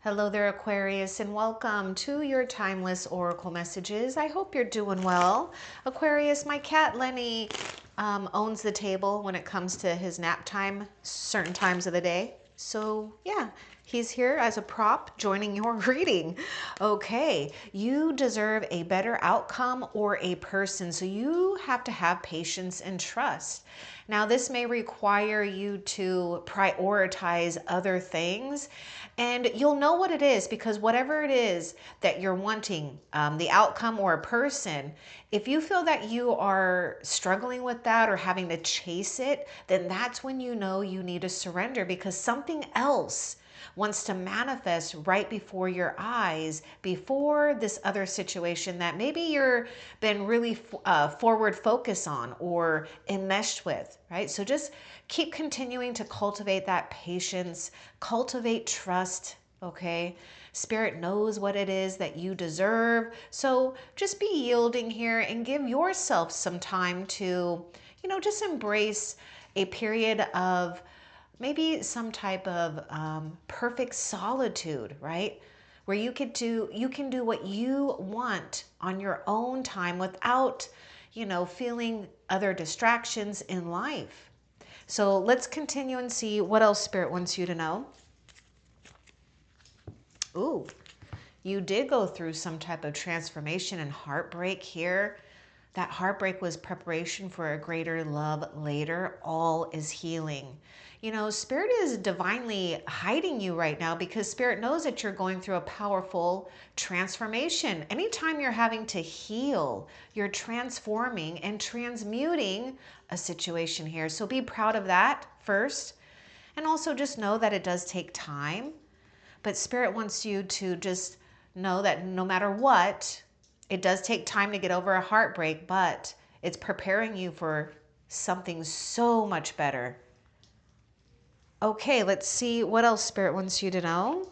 Hello there, Aquarius, and welcome to your timeless oracle messages. I hope you're doing well. Aquarius, my cat Lenny owns the table when it comes to his nap time, certain times of the day. So yeah, he's here as a prop joining your reading. Okay, you deserve a better outcome or a person, so you have to have patience and trust. Now, this may require you to prioritize other things, and you'll know what it is because whatever it is that you're wanting, the outcome or a person, if you feel that you are struggling with that or having to chase it, then that's when you know you need to surrender because something else wants to manifest right before your eyes, before this other situation that maybe you're been really forward focus on or enmeshed with, right? So just keep continuing to cultivate that patience, cultivate trust, okay? Spirit knows what it is that you deserve. So just be yielding here and give yourself some time to, just embrace a period of maybe some type of perfect solitude, right? Where you can do what you want on your own time without, feeling other distractions in life. So let's continue and see what else Spirit wants you to know. Ooh, you did go through some type of transformation and heartbreak here. That heartbreak was preparation for a greater love later. All is healing. Spirit is divinely hiding you right now because Spirit knows that you're going through a powerful transformation. Anytime you're having to heal, you're transforming and transmuting a situation here. So be proud of that first. And also just know that it does take time. But Spirit wants you to just know that no matter what, it does take time to get over a heartbreak, but it's preparing you for something so much better. Okay, let's see what else Spirit wants you to know.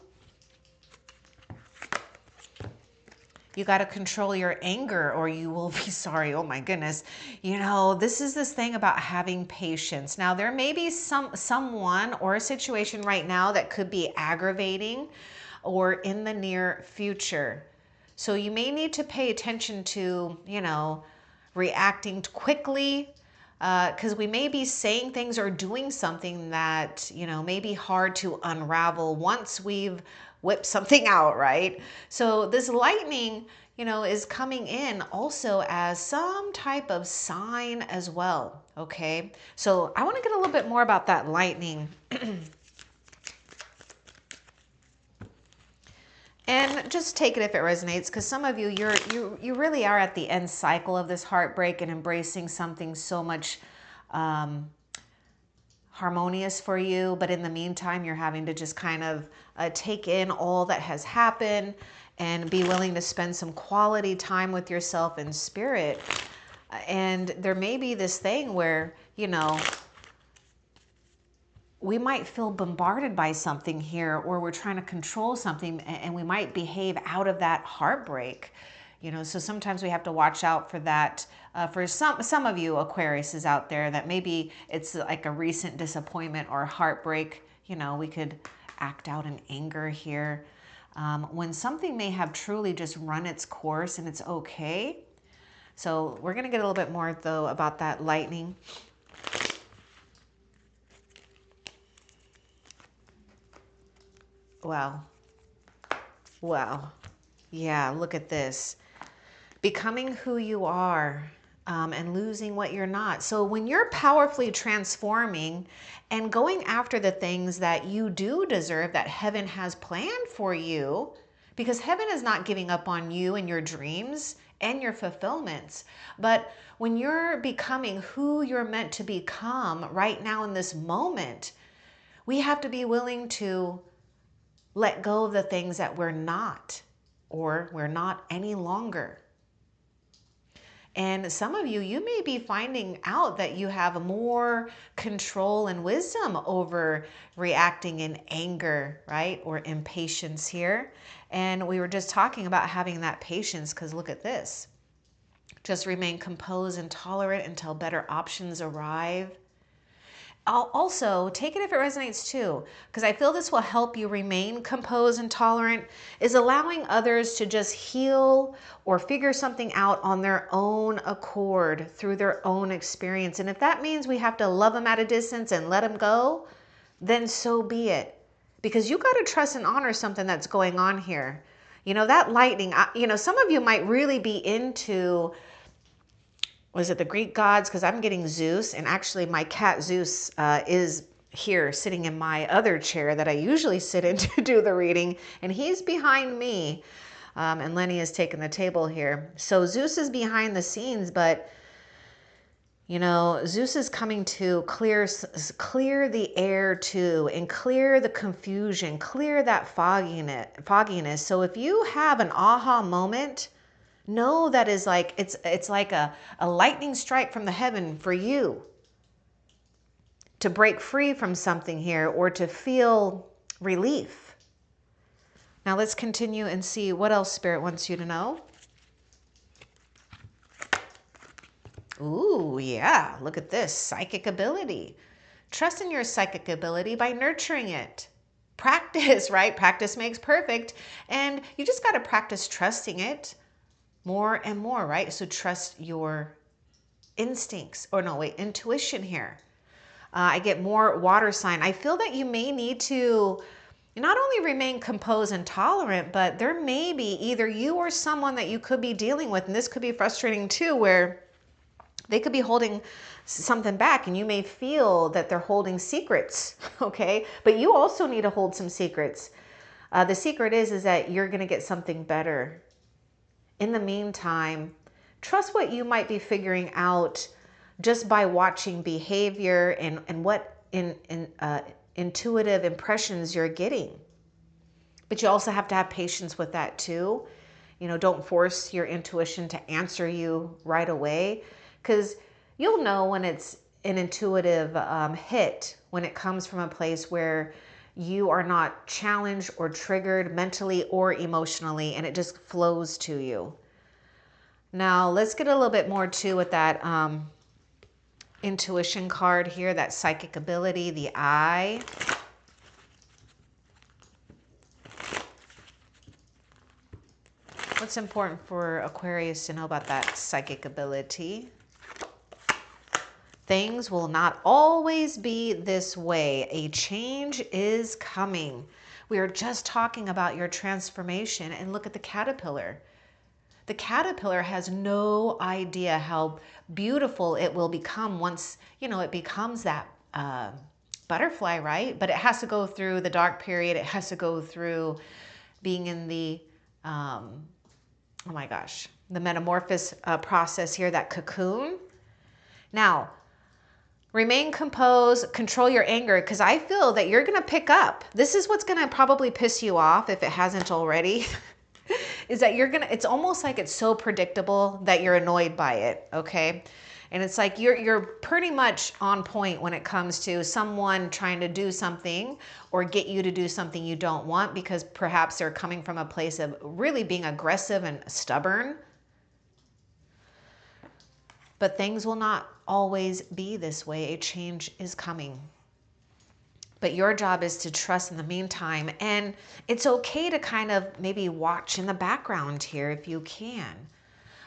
You got to control your anger or you will be sorry. Oh my goodness. This is this thing about having patience. Now, there may be someone or a situation right now that could be aggravating or in the near future. So you may need to pay attention to, reacting quickly, because we may be saying things or doing something that, may be hard to unravel once we've whipped something out, right? So this lightning, is coming in also as some type of sign as well, okay? So I want to get a little bit more about that lightning. And just take it if it resonates, because some of you, you really are at the end cycle of this heartbreak and embracing something so much harmonious for you. But in the meantime, you're having to just kind of take in all that has happened and be willing to spend some quality time with yourself in spirit. And there may be this thing where, we might feel bombarded by something here, or we're trying to control something and we might behave out of that heartbreak. So sometimes we have to watch out for that. For some of you Aquarius is out there that maybe it's like a recent disappointment or heartbreak. We could act out in anger here. When something may have truly just run its course and it's okay. So we're going to get a little bit more though about that lightning. Wow. Wow. Yeah, look at this. Becoming who you are and losing what you're not. So when you're powerfully transforming and going after the things that you do deserve, that heaven has planned for you, because heaven is not giving up on you and your dreams and your fulfillments. But when you're becoming who you're meant to become right now in this moment, we have to be willing to let go of the things that we're not, or we're not any longer. And some of you, you may be finding out that you have more control and wisdom over reacting in anger, right? Or impatience here. And we were just talking about having that patience, because look at this. Just remain composed and tolerant until better options arrive. Also, take it if it resonates too, because I feel this will help you remain composed and tolerant, is allowing others to just heal or figure something out on their own accord through their own experience. And if that means we have to love them at a distance and let them go, then so be it. Because you got to trust and honor something that's going on here. You know, that lightning, you know, some of you might really be into, was it the Greek gods? Because I'm getting Zeus, and actually my cat Zeus is here sitting in my other chair that I usually sit in to do the reading, and he's behind me, and Lenny is taking the table here. So Zeus is behind the scenes, but you know, Zeus is coming to clear the air too, and clear the confusion, clear that fogginess. So if you have an aha moment, know that is like, it's like a lightning strike from the heaven for you to break free from something here or to feel relief. Now let's continue and see what else Spirit wants you to know. Ooh, yeah, look at this, psychic ability. Trust in your psychic ability by nurturing it. Practice, right? Practice makes perfect. And you just got to practice trusting it more and more, right? So trust your instincts, or no, wait, intuition here. I get more water sign. I feel that you may need to not only remain composed and tolerant, but there may be either you or someone that you could be dealing with, and this could be frustrating too, where they could be holding something back and you may feel that they're holding secrets, okay? But you also need to hold some secrets. The secret is that you're gonna get something better. In the meantime, trust what you might be figuring out just by watching behavior and what intuitive impressions you're getting. But you also have to have patience with that too. You know, don't force your intuition to answer you right away, because you'll know when it's an intuitive hit when it comes from a place where you are not challenged or triggered mentally or emotionally, and it just flows to you. Now let's get a little bit more too with that intuition card here, that psychic ability, the eye. What's important for Aquarius to know about that psychic ability? Things will not always be this way. A change is coming. We are just talking about your transformation, and look at the caterpillar. The caterpillar has no idea how beautiful it will become once, you know, it becomes that butterfly, right? But it has to go through the dark period. It has to go through being in the, oh my gosh, the metamorphosis process here, that cocoon. Now, remain composed, control your anger, because I feel that you're going to pick up. This is what's going to probably piss you off if it hasn't already, is that it's almost like it's so predictable that you're annoyed by it, okay? And it's like you're pretty much on point when it comes to someone trying to do something or get you to do something you don't want, because perhaps they're coming from a place of really being aggressive and stubborn. But things will not always be this way. A change is coming. But your job is to trust in the meantime. And it's okay to kind of maybe watch in the background here if you can.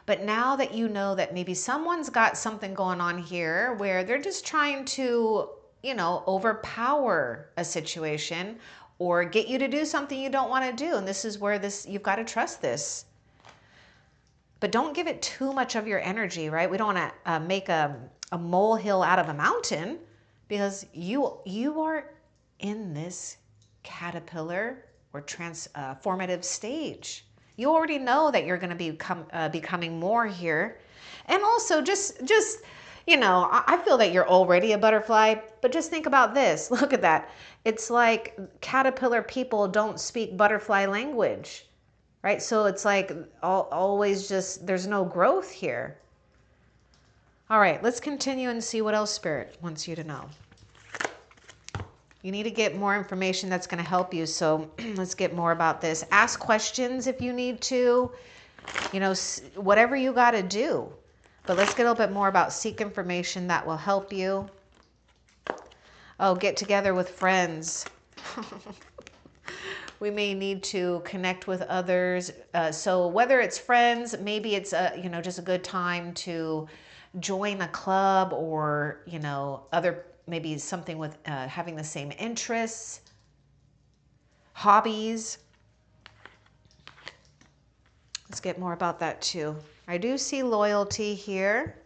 But now that you know that maybe someone's got something going on here where they're just trying to, you know, overpower a situation or get you to do something you don't want to do. And this is where you've got to trust this. But don't give it too much of your energy, right? We don't want to make a molehill out of a mountain, because you are in this caterpillar or transformative stage. You already know that you're going to be becoming more here. And also just, you know, I feel that you're already a butterfly, but just think about this. Look at that. It's like caterpillar people don't speak butterfly language. Right? So it's like always just, there's no growth here. All right, let's continue and see what else Spirit wants you to know. You need to get more information that's going to help you. So let's get more about this. Ask questions if you need to, you know, whatever you got to do. But let's get a little bit more about seek information that will help you. Oh, get together with friends. We may need to connect with others. So whether it's friends, maybe it's just a good time to join a club, or other, maybe something with having the same interests, hobbies. Let's get more about that too. I do see loyalty here.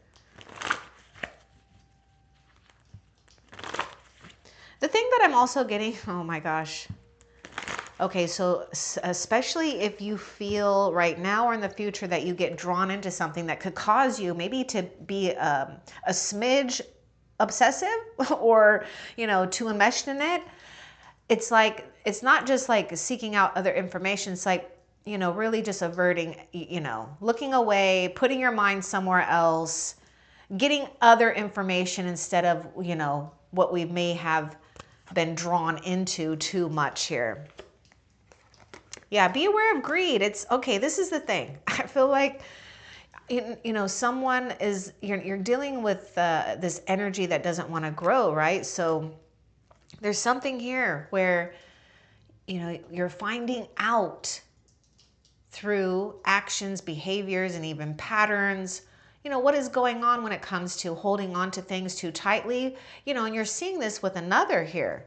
The thing that I'm also getting, oh my gosh. Okay, so especially if you feel right now or in the future that you get drawn into something that could cause you maybe to be a smidge obsessive or, too enmeshed in it, it's like, it's not just like seeking out other information. It's like, really just averting, looking away, putting your mind somewhere else, getting other information instead of, what we may have been drawn into too much here. Yeah, be aware of greed. It's okay. This is the thing. I feel like, someone is, you're dealing with this energy that doesn't want to grow, right? So there's something here where, you're finding out through actions, behaviors, and even patterns, what is going on when it comes to holding on to things too tightly, and you're seeing this with another here.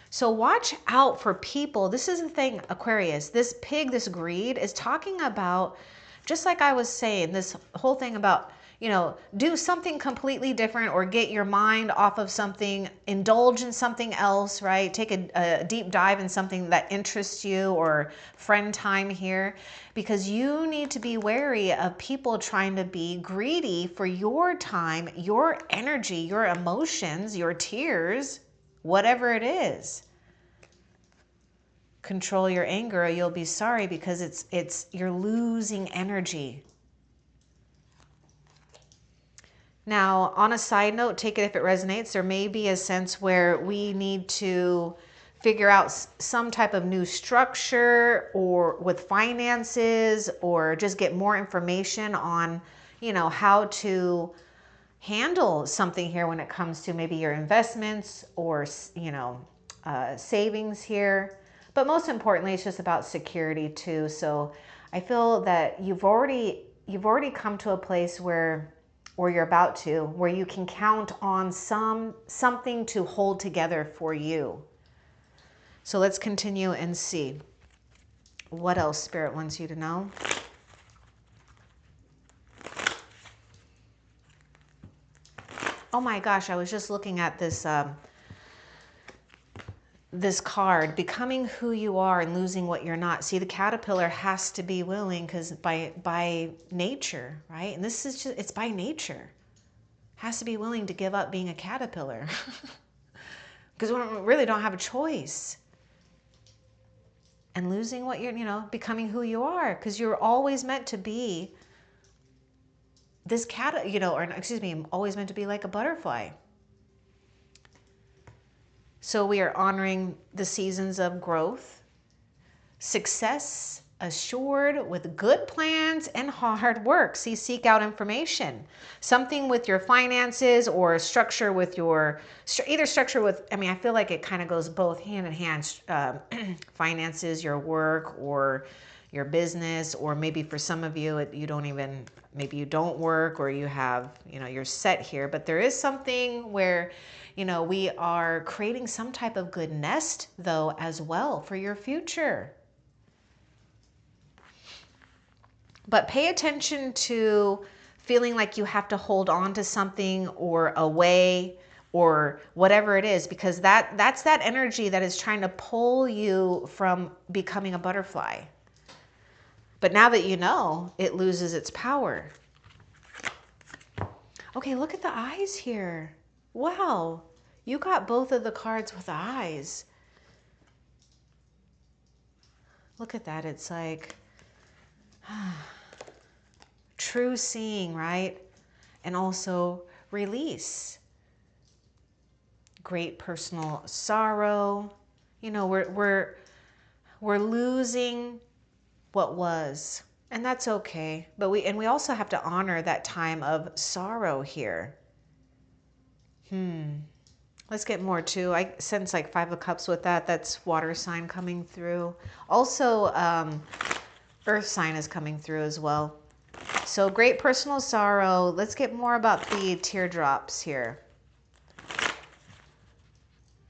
So watch out for people. This is the thing, Aquarius, this pig, this greed is talking about, just like I was saying, this whole thing about, do something completely different or get your mind off of something, indulge in something else, right? Take a deep dive in something that interests you, or friend time here, because you need to be wary of people trying to be greedy for your time, your energy, your emotions, your tears, whatever it is. Control your anger or you'll be sorry, because you're losing energy. Now, on a side note, take it if it resonates, there may be a sense where we need to figure out some type of new structure, or with finances, or just get more information on, how to handle something here when it comes to maybe your investments or, savings here. But most importantly, it's just about security too. So I feel that you've already come to a place where, or you're about to, where you can count on something to hold together for you. So let's continue and see what else Spirit wants you to know. Oh my gosh, I was just looking at this this card, becoming who you are and losing what you're not. See, the caterpillar has to be willing, because by nature, right? And this is just, it's by nature. Has to be willing to give up being a caterpillar. Because we really don't have a choice. And losing what you're, becoming who you are, because you're always meant to be this always meant to be like a butterfly. So we are honoring the seasons of growth, success assured with good plans and hard work. See, seek out information, something with your finances, or structure with your, either structure with, I feel like it kind of goes both hand in hand, finances, your work, or your business, or maybe for some of you, maybe you don't work, or you have, you're set here, but there is something where, we are creating some type of good nest though, as well, for your future. But pay attention to feeling like you have to hold on to something, or away, or whatever it is, because that's that energy that is trying to pull you from becoming a butterfly. But now that you know, it loses its power. Okay, look at the eyes here. Wow, you got both of the cards with the eyes. Look at that. It's like true seeing, right? And also release. Great personal sorrow. We're losing what was, and that's okay. But we also have to honor that time of sorrow here. Let's get more too. I sense like 5 of Cups with that. That's water sign coming through. Also, earth sign is coming through as well. So great personal sorrow. Let's get more about the teardrops here.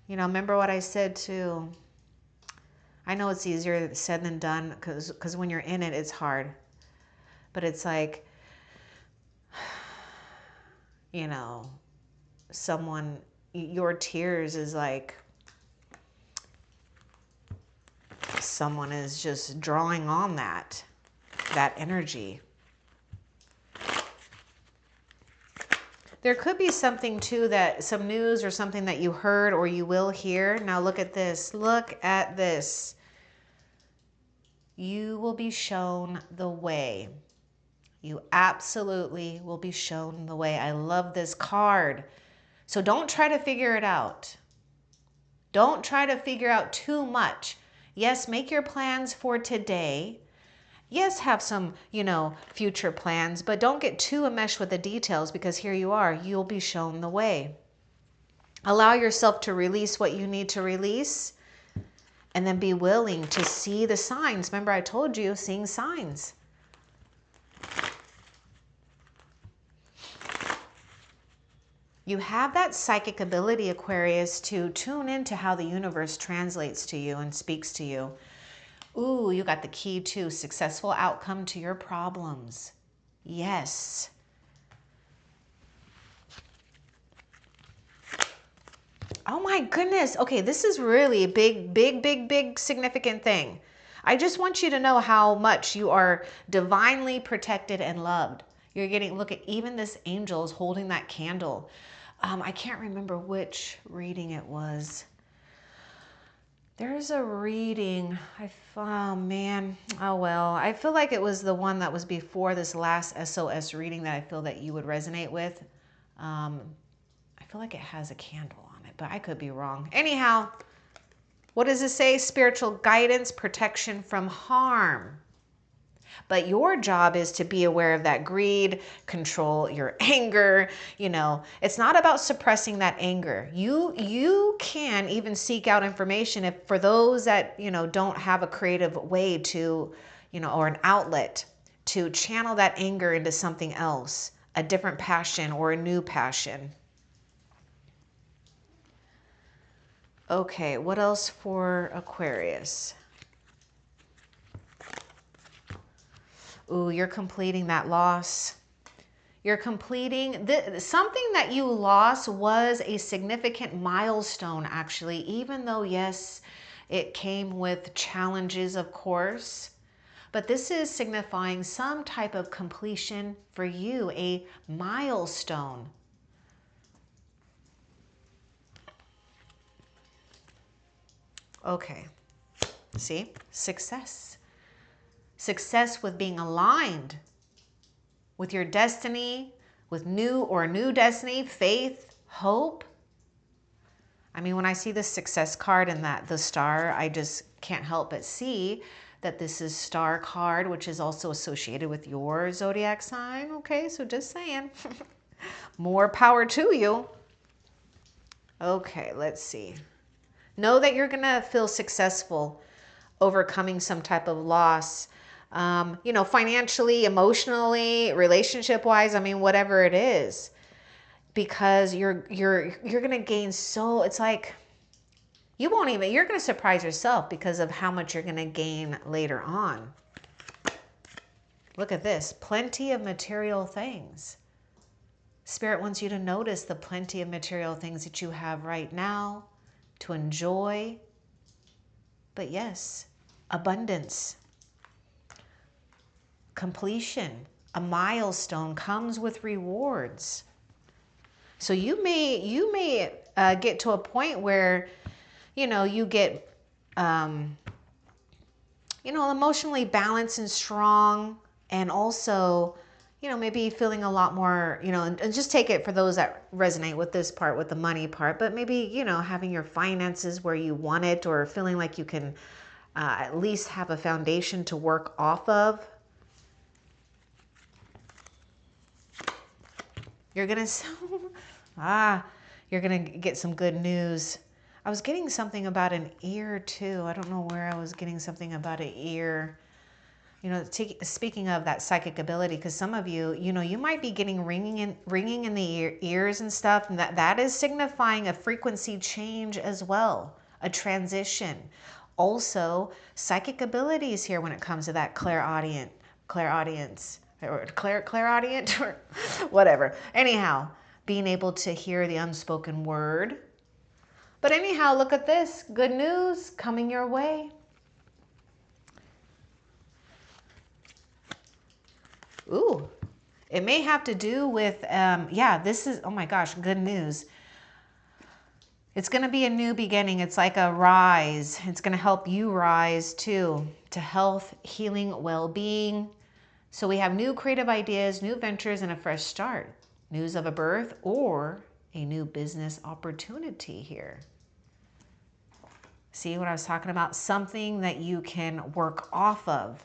You know, remember what I said too. I know it's easier said than done because when you're in it, it's hard. But it's like, you know, someone, your tears is like, someone is just drawing on that energy. There could be something too that some news or something that you heard or you will hear. Now look at this. Look at this. You will be shown the way. You absolutely will be shown the way. I love this card. So don't try to figure it out. Don't try to figure out too much. Yes, make your plans for today. Yes, have some, you know, future plans, but don't get too enmeshed with the details because here you are, you'll be shown the way. Allow yourself to release what you need to release and then be willing to see the signs. Remember, I told you, seeing signs. You have that psychic ability, Aquarius, to tune into how the universe translates to you and speaks to you. Ooh, you got the key to successful outcome to your problems. Yes. Oh my goodness. Okay, this is really a big significant thing. I just want you to know how much you are divinely protected and loved. You're getting, look at even this angel is holding that candle. I can't remember which reading it was. There's a reading, oh man, oh well. I feel like it was the one that was before this last SOS reading that I feel that you would resonate with. I feel like it has a candle on it, but I could be wrong. Anyhow, what does it say? Spiritual guidance, protection from harm. But your job is to be aware of that greed, control your anger. You know, it's not about suppressing that anger. You can even seek out information if for those that, you know, don't have a creative way to, you know, or an outlet to channel that anger into something else, a different passion or a new passion. Okay, what else for Aquarius? Ooh, you're completing that loss. You're completing something that you lost was a significant milestone, actually, even though, yes, it came with challenges, of course. But this is signifying some type of completion for you, a milestone. Okay, see, success. Success with being aligned with your destiny, with new destiny, faith, hope. I mean, when I see the success card and the star, I just can't help but see that this is star card, which is also associated with your zodiac sign. Okay, so just saying. More power to you. Okay, let's see. Know that you're gonna feel successful overcoming some type of loss. You know, financially, emotionally, relationship-wise, I mean, whatever it is, because you're gonna gain so, it's like you won't even, you're gonna surprise yourself because of how much you're gonna gain later on. Look at this, plenty of material things. Spirit wants you to notice the plenty of material things that you have right now to enjoy. But yes, abundance. Completion, a milestone comes with rewards. So you may get to a point where, you know, you get, you know, emotionally balanced and strong, and also, you know, maybe feeling a lot more, you know, and just take it for those that resonate with this part, with the money part, but maybe, you know, having your finances where you want it, or feeling like you can at least have a foundation to work off of. You're gonna, You're going to get some good news. I was getting something about an ear too. I don't know where I was getting something about an ear. You know, speaking of that psychic ability, because some of you, you know, you might be getting ringing in the ears and stuff, and that is signifying a frequency change as well, a transition. Also, psychic abilities here when it comes to that clairaudient, or clairaudient, or whatever. Anyhow, being able to hear the unspoken word. But anyhow, look at this. Good news coming your way. Ooh, it may have to do with, yeah, this is, oh my gosh, good news. It's going to be a new beginning. It's like a rise. It's going to help you rise too, to health, healing, well-being. So we have new creative ideas, new ventures, and a fresh start. News of a birth or a new business opportunity here. See what I was talking about? Something that you can work off of.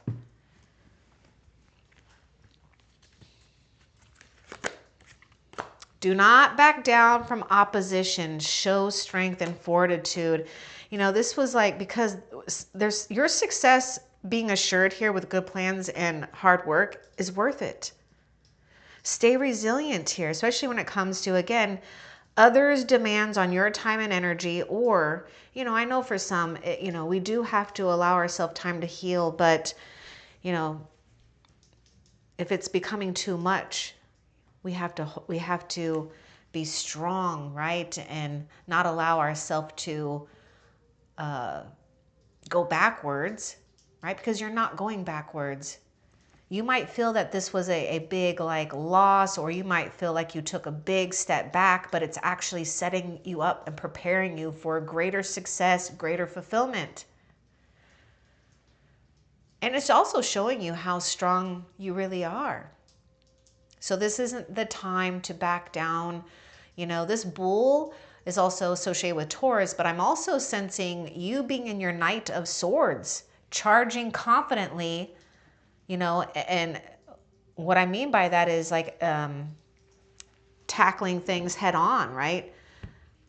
Do not back down from opposition. Show strength and fortitude. You know, this was like, because there's your success being assured here with good plans and hard work is worth it. Stay resilient here, especially when it comes to, again, others' demands on your time and energy. Or, you know, I know for some, you know, we do have to allow ourselves time to heal, but, you know, if it's becoming too much, we have to be strong, right? And not allow ourselves to go backwards, right? Because you're not going backwards. You might feel that this was a big like loss, or you might feel like you took a big step back, but it's actually setting you up and preparing you for greater success, greater fulfillment. And it's also showing you how strong you really are. So this isn't the time to back down. You know, this bull is also associated with Taurus, but I'm also sensing you being in your Knight of Swords, charging confidently, you know, and what I mean by that is like tackling things head on, right?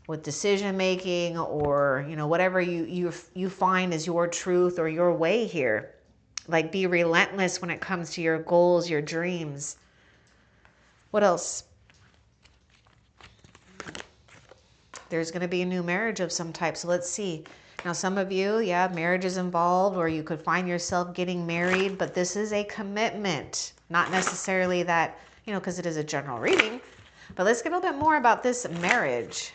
With decision making, or, you know, whatever you find is your truth or your way here. Like, be relentless when it comes to your goals, your dreams. What else? There's going to be a new marriage of some type. So let's see. Now, some of you, yeah, marriage is involved, or you could find yourself getting married, but this is a commitment. Not necessarily that, you know, because it is a general reading. But let's get a little bit more about this marriage.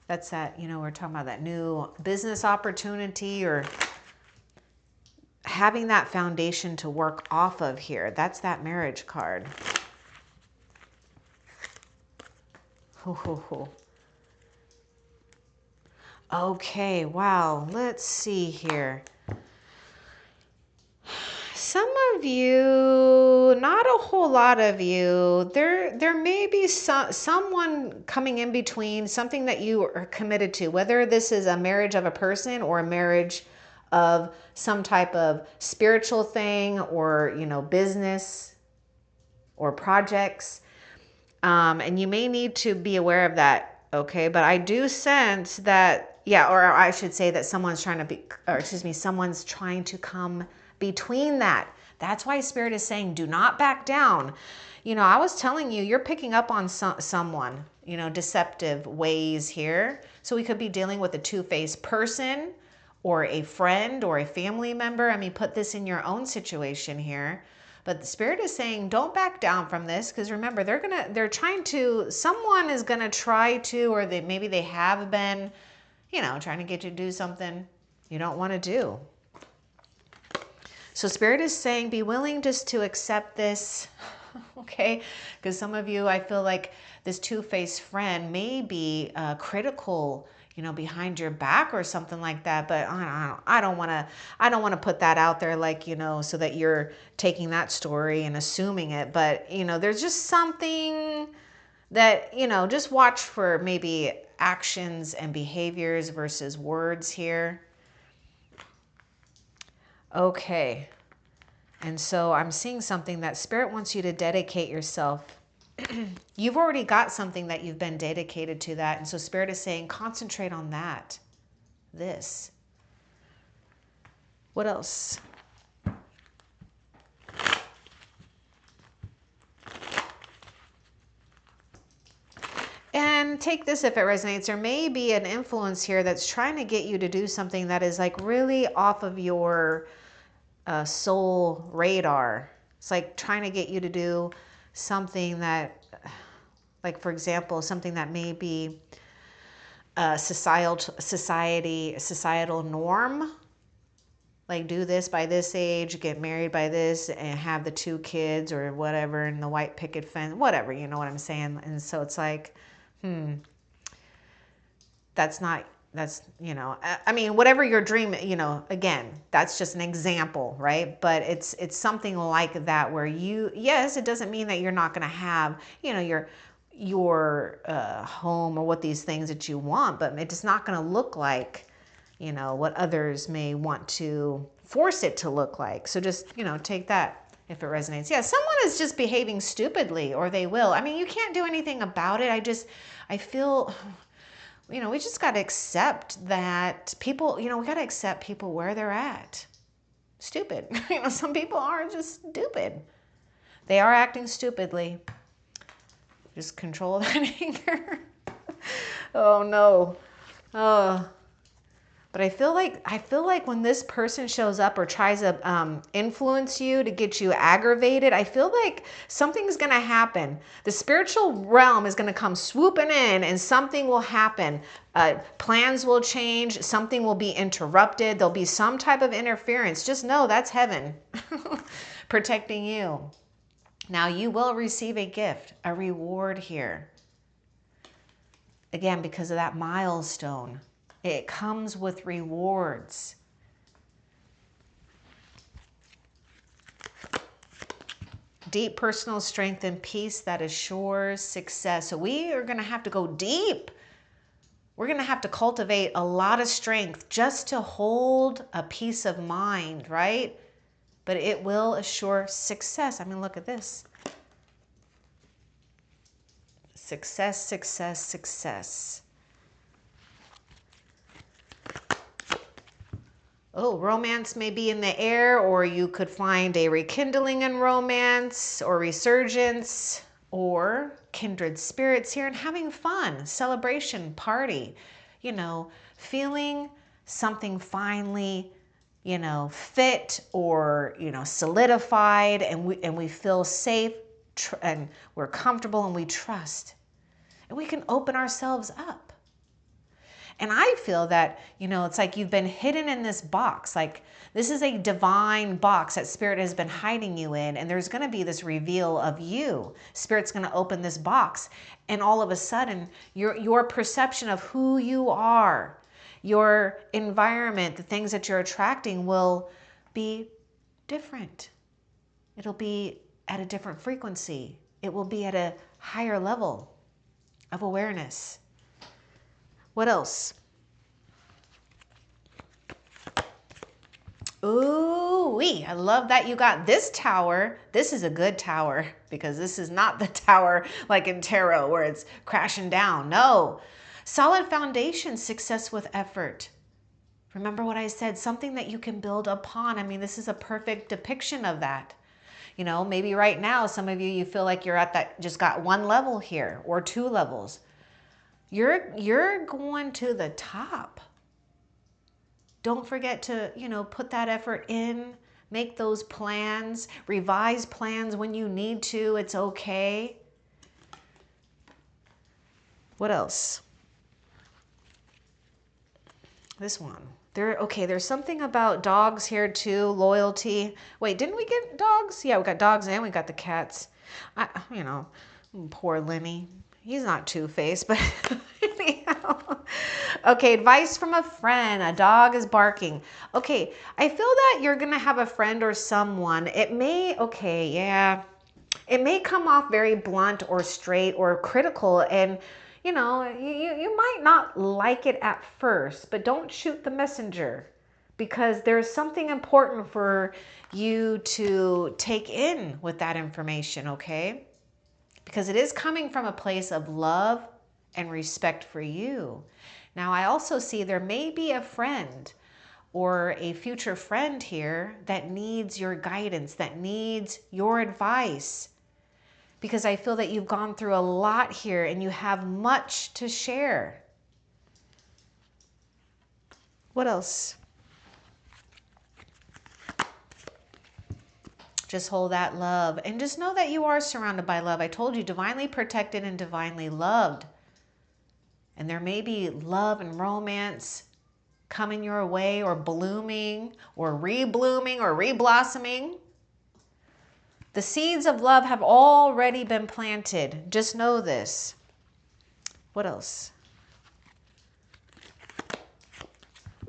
That's that, you know, we're talking about that new business opportunity, or having that foundation to work off of here. That's that marriage card. Okay, wow. Let's see here. Some of you, not a whole lot of you, there may be someone coming in between, something that you are committed to, whether this is a marriage of a person or a marriage of some type of spiritual thing, or, you know, business or projects. And you may need to be aware of that, okay? But I do sense that, yeah, or I should say that someone's trying to be, or excuse me, someone's trying to come between that. That's why Spirit is saying, do not back down. You know, I was telling you, you're picking up on someone, you know, deceptive ways here. So we could be dealing with a two-faced person, or a friend, or a family member. I mean, put this in your own situation here. But the Spirit is saying, don't back down from this, because remember, someone is gonna try to, or maybe they have been, you know, trying to get you to do something you don't want to do. So Spirit is saying, be willing just to accept this, okay? Because some of you, I feel like this two-faced friend may be critical, you know, behind your back or something like that. But I don't want to put that out there, like, you know, so that you're taking that story and assuming it. But, you know, there's just something that, you know, just watch for maybe actions and behaviors versus words here. Okay. And so I'm seeing something that Spirit wants you to dedicate yourself You've already got something that you've been dedicated to that. And so Spirit is saying, concentrate on that. This. What else? And take this if it resonates. There may be an influence here that's trying to get you to do something that is like really off of your soul radar. It's like trying to get you to do something that, like for example, something that may be societal norm. Like do this by this age, get married by this, and have the 2 kids or whatever, and the white picket fence, whatever, you know what I'm saying? And so it's like, that's, you know, I mean, whatever your dream, you know, again, that's just an example, right? But it's something like that where yes, it doesn't mean that you're not going to have, you know, your home or what these things that you want, but it's not going to look like, you know, what others may want to force it to look like. So just, you know, take that if it resonates. Yeah, someone is just behaving stupidly, or they will. I mean, you can't do anything about it. I feel, you know, we just got to accept that people, you know, we got to accept people where they're at. Stupid. You know, some people are just stupid. They are acting stupidly. Just control that anger. Oh no. Oh. But I feel like when this person shows up or tries to influence you to get you aggravated, I feel like something's going to happen. The spiritual realm is going to come swooping in, and something will happen. Plans will change. Something will be interrupted. There'll be some type of interference. Just know that's heaven protecting you. Now you will receive a gift, a reward here. Again, because of that milestone. It comes with rewards. Deep personal strength and peace that assures success. So we are going to have to go deep. We're going to have to cultivate a lot of strength just to hold a peace of mind, right? But it will assure success. I mean, look at this. Success, success, success. Oh, romance may be in the air, or you could find a rekindling in romance or resurgence, or kindred spirits here and having fun, celebration, party, you know, feeling something finally, you know, fit or, you know, solidified, and we feel safe and we're comfortable and we trust, and we can open ourselves up. And I feel that, you know, it's like you've been hidden in this box. Like this is a divine box that Spirit has been hiding you in. And there's going to be this reveal of you. Spirit's going to open this box. And all of a sudden, your perception of who you are, your environment, the things that you're attracting will be different. It'll be at a different frequency. It will be at a higher level of awareness. What else? Ooh-wee, I love that you got this tower. This is a good tower because this is not the tower like in tarot where it's crashing down. No, solid foundation, success with effort. Remember what I said, something that you can build upon. I mean, this is a perfect depiction of that. You know, maybe right now, some of you feel like you're at that, just got 1 level here or 2 levels. You're going to the top. Don't forget to, you know, put that effort in, make those plans, revise plans when you need to. It's okay. What else? This one. There's something about dogs here too, loyalty. Wait, didn't we get dogs? Yeah, we got dogs and we got the cats. You know, poor Lenny. He's not two-faced, but anyhow. Okay, advice from a friend. A dog is barking. Okay, I feel that you're going to have a friend or someone. It may come off very blunt or straight or critical, and you know, you might not like it at first, but don't shoot the messenger, because there's something important for you to take in with that information, okay? because it is coming from a place of love and respect for you. Now, I also see there may be a friend or a future friend here that needs your guidance, that needs your advice, because I feel that you've gone through a lot here and you have much to share. What else? Just hold that love and just know that you are surrounded by love. I told you, divinely protected and divinely loved. And there may be love and romance coming your way, or blooming or reblooming or reblossoming. The seeds of love have already been planted. Just know this. What else?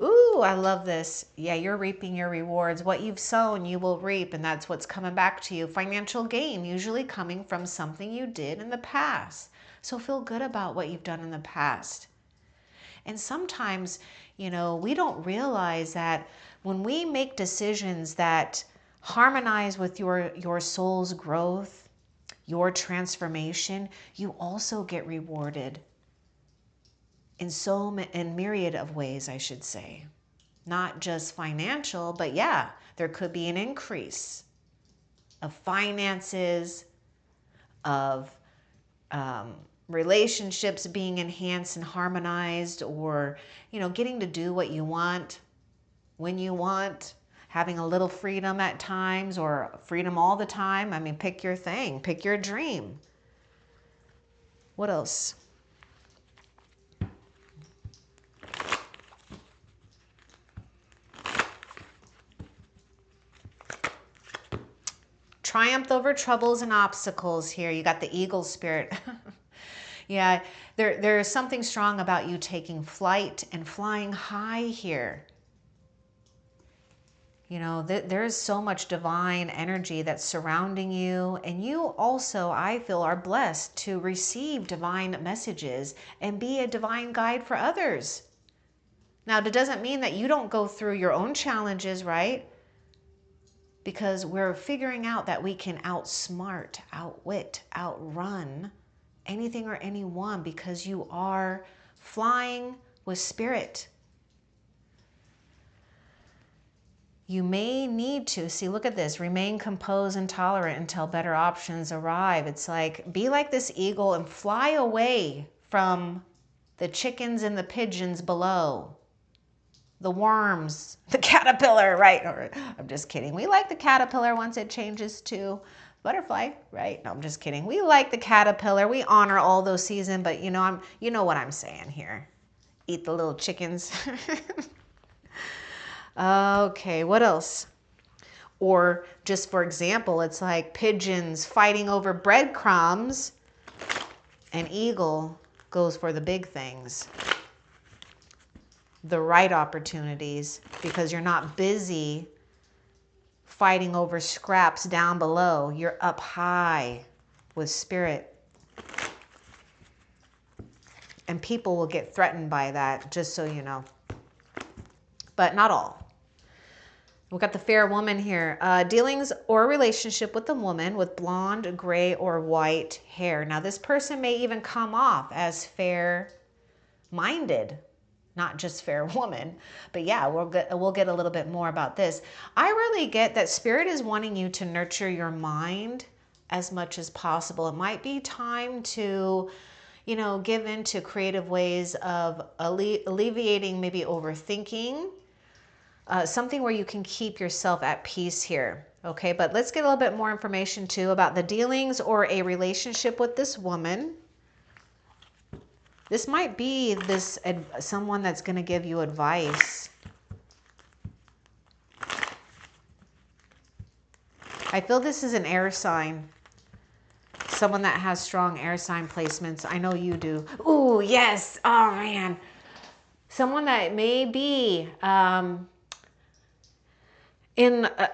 Ooh, I love this. Yeah, you're reaping your rewards. What you've sown, you will reap, and that's what's coming back to you. Financial gain, usually coming from something you did in the past. So feel good about what you've done in the past. And sometimes, you know, we don't realize that when we make decisions that harmonize with your soul's growth, your transformation, you also get rewarded in myriad of ways, I should say. Not just financial, but yeah, there could be an increase of finances, of relationships being enhanced and harmonized, or, you know, getting to do what you want, when you want, having a little freedom at times, or freedom all the time. I mean, pick your thing, pick your dream. What else? Triumph over troubles and obstacles here. You got the eagle spirit. Yeah, there's something strong about you taking flight and flying high here. You know, there's so much divine energy that's surrounding you. And you also, I feel, are blessed to receive divine messages and be a divine guide for others. Now, that doesn't mean that you don't go through your own challenges, right? Because we're figuring out that we can outsmart, outwit, outrun anything or anyone, because you are flying with spirit. You may need to, see, look at this, remain composed and tolerant until better options arrive. It's like, be like this eagle and fly away from the chickens and the pigeons below. The worms, the caterpillar, right? Or, I'm just kidding. We like the caterpillar once it changes to butterfly, right? No, I'm just kidding. We like the caterpillar. We honor all those seasons, but you know what I'm saying here. Eat the little chickens. Okay, what else? Or just for example, it's like pigeons fighting over breadcrumbs. An eagle goes for the big things, the right opportunities, because you're not busy fighting over scraps down below. You're up high with spirit. And people will get threatened by that, just so you know. But not all. We've got the fair woman here. Dealings or relationship with a woman with blonde, gray, or white hair. Now, this person may even come off as fair-minded, not just fair woman. But yeah, we'll get a little bit more about this. I really get that Spirit is wanting you to nurture your mind as much as possible. It might be time to, you know, give into creative ways of alleviating maybe overthinking. Something where you can keep yourself at peace here. Okay, but let's get a little bit more information too about the dealings or a relationship with this woman. This might be someone that's going to give you advice. I feel this is an air sign. Someone that has strong air sign placements. I know you do. Ooh, yes. Oh, man. Someone that may be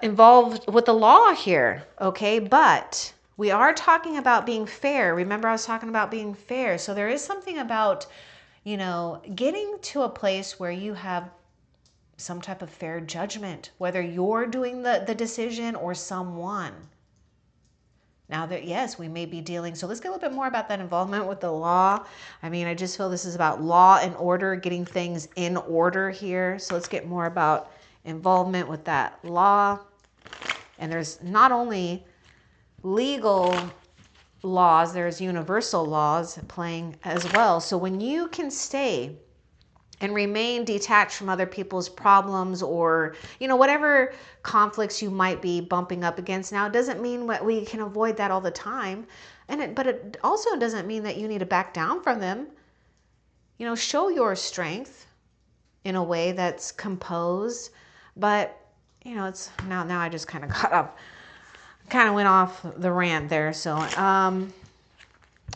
involved with the law here, okay? But we are talking about being fair. Remember, I was talking about being fair. So there is something about, you know, getting to a place where you have some type of fair judgment, whether you're doing the decision or someone. Now that, yes, we may be dealing. So let's get a little bit more about that involvement with the law. I mean, I just feel this is about law and order, getting things in order here. So let's get more about involvement with that law. And there's not only legal laws, there's universal laws playing as well. So when you can stay and remain detached from other people's problems, or, you know, whatever conflicts you might be bumping up against. Now, it doesn't mean that we can avoid that all the time. But it also doesn't mean that you need to back down from them. You know, show your strength in a way that's composed. But, you know, it's now I just kind of went off the rant there. So, I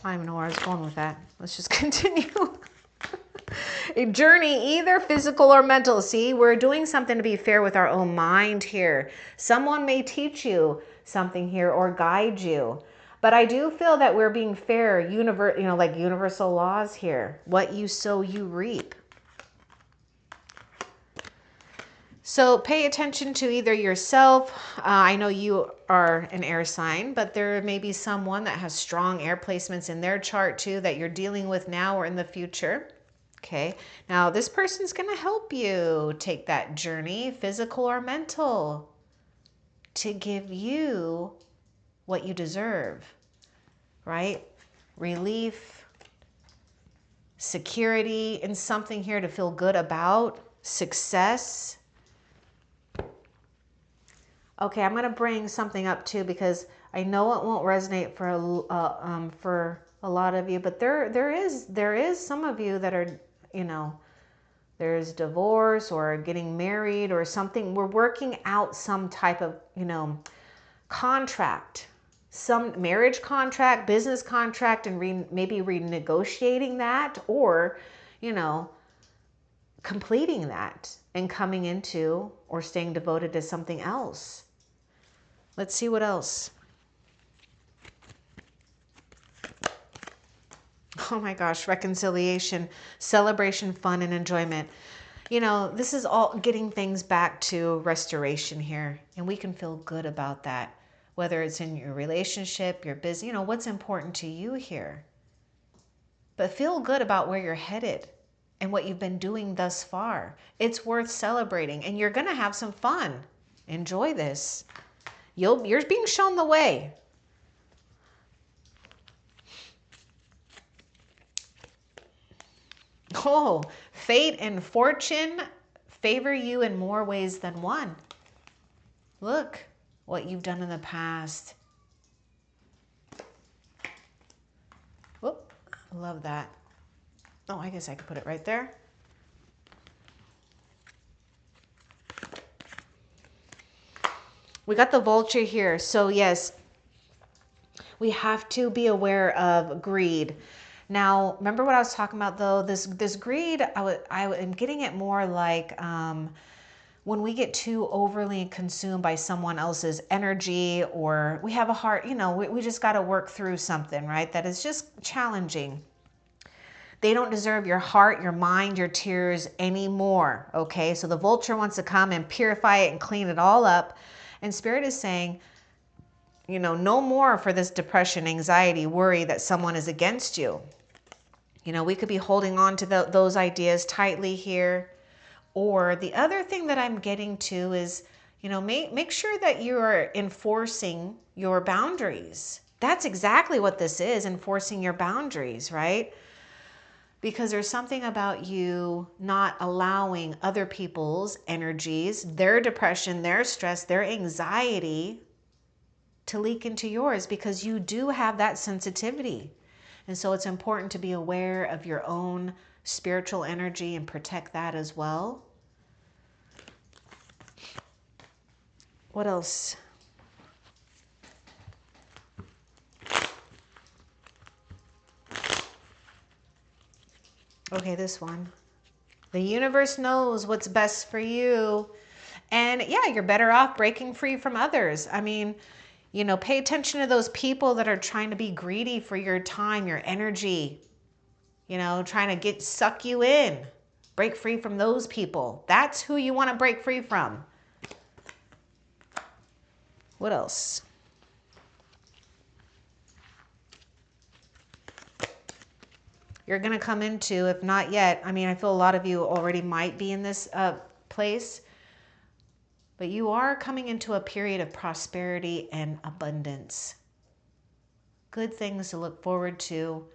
don't even know where I was going with that. Let's just continue. A journey, either physical or mental. See, we're doing something to be fair with our own mind here. Someone may teach you something here or guide you. But I do feel that we're being fair, like universal laws here. What you sow, you reap. So pay attention to either yourself. I know you are an air sign, but there may be someone that has strong air placements in their chart too that you're dealing with now or in the future. Okay, now this person's going to help you take that journey, physical or mental, to give you what you deserve, right? Relief, security, and something here to feel good about, success. Okay, I'm going to bring something up too, because I know it won't resonate for a lot of you, but there is some of you that are, you know, there's divorce or getting married or something. We're working out some type of, you know, contract, some marriage contract, business contract, and maybe renegotiating that, or, you know, completing that and coming into or staying devoted to something else. Let's see what else. Oh my gosh, reconciliation, celebration, fun, and enjoyment. You know, this is all getting things back to restoration here. And we can feel good about that. Whether it's in your relationship, your business, you know, what's important to you here. But feel good about where you're headed and what you've been doing thus far. It's worth celebrating, and you're going to have some fun. Enjoy this. You're being shown the way. Oh, fate and fortune favor you in more ways than one. Look what you've done in the past. Whoop, I love that. Oh, I guess I could put it right there. We got the vulture here. So yes, we have to be aware of greed. Now, remember what I was talking about though? This greed, I am getting it more like when we get too overly consumed by someone else's energy, or we have a heart, you know, we just got to work through something, right? That is just challenging. They don't deserve your heart, your mind, your tears anymore, okay? So the vulture wants to come and purify it and clean it all up. And Spirit is saying, you know, no more for this depression, anxiety, worry that someone is against you. You know, we could be holding on to those ideas tightly here. Or the other thing that I'm getting to is, you know, make sure that you are enforcing your boundaries. That's exactly what this is, enforcing your boundaries, right? Because there's something about you not allowing other people's energies, their depression, their stress, their anxiety to leak into yours, because you do have that sensitivity. And so it's important to be aware of your own spiritual energy and protect that as well. What else? Okay, this one. The universe knows what's best for you. And yeah, you're better off breaking free from others. I mean, you know, pay attention to those people that are trying to be greedy for your time, your energy, you know, trying to suck you in. Break free from those people. That's who you want to break free from. What else? you're going to come into, if not yet, I mean, I feel a lot of you already might be in this place, but you are coming into a period of prosperity and abundance. Good things to look forward to,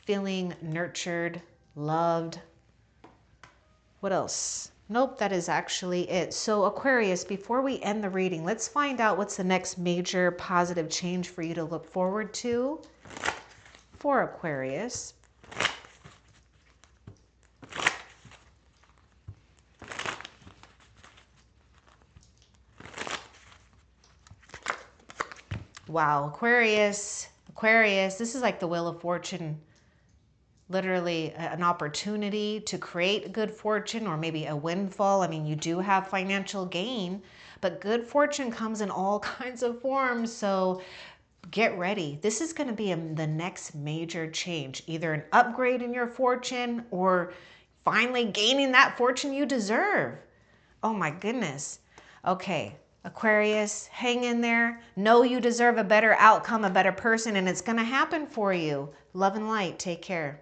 feeling nurtured, loved. What else? Nope, that is actually it. So Aquarius, before we end the reading, let's find out what's the next major positive change for you to look forward to for Aquarius. Wow, Aquarius, this is like the Wheel of Fortune. Literally an opportunity to create good fortune, or maybe a windfall. I mean, you do have financial gain, but good fortune comes in all kinds of forms. So get ready. This is going to be the next major change, either an upgrade in your fortune or finally gaining that fortune you deserve. Oh my goodness. Okay, Aquarius, hang in there. Know you deserve a better outcome, a better person, and it's going to happen for you. Love and light. Take care.